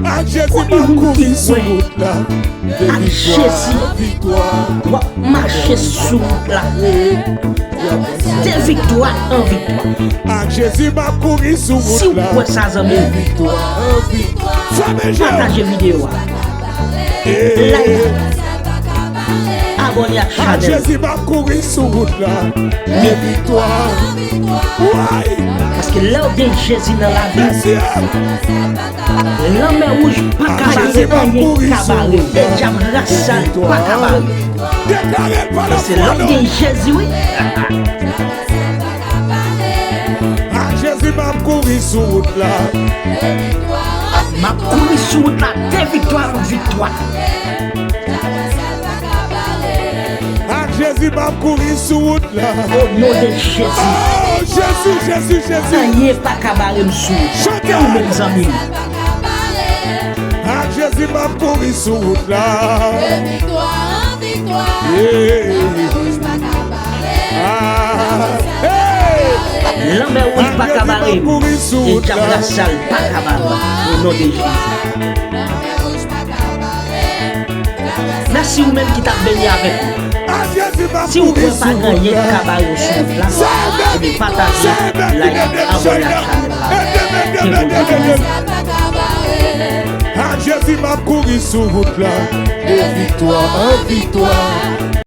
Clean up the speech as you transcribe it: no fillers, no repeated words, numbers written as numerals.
À Jésus m'a couru sur route là. À Jésus, marcher sur route là. De victoire en victoire. À Jésus m'a couru sur Si route vous là. pouvez ça, zami, partagez vidéo. Like, abonnez à la À chaîne. Jésus m'a couru sur route là. De victoire. Ouais. Parce que là où il y a Jésus dans la vie, Merci. l'homme rouge pas cabaret, rien cabaret. Les diables rassal pas cabaret. Déclaré par la C'est foi. là où il y a Jésus, oui. À Jésus m'a couru sur route là. Ma couru sur route là, de victoire en victoire. À Jésus m'a couru sur route là. Au nom de Jésus. Oh Jésus, Jésus, Jésus. Rien pas cabaret sous. Chacun ou mes amis. À Jésus m'a couru sur route là. L'homme rouge pas cabaret. Les diables rassal pas cabaret. Au nom de Jésus. Merci vous-même qui t'a béni avec nous. Si vous ne pouvez pas gagner cabaret au sud là, et de partager, like, abonner à la chaîne. À Jésus m'a couru sur route là. De victoire en victoire.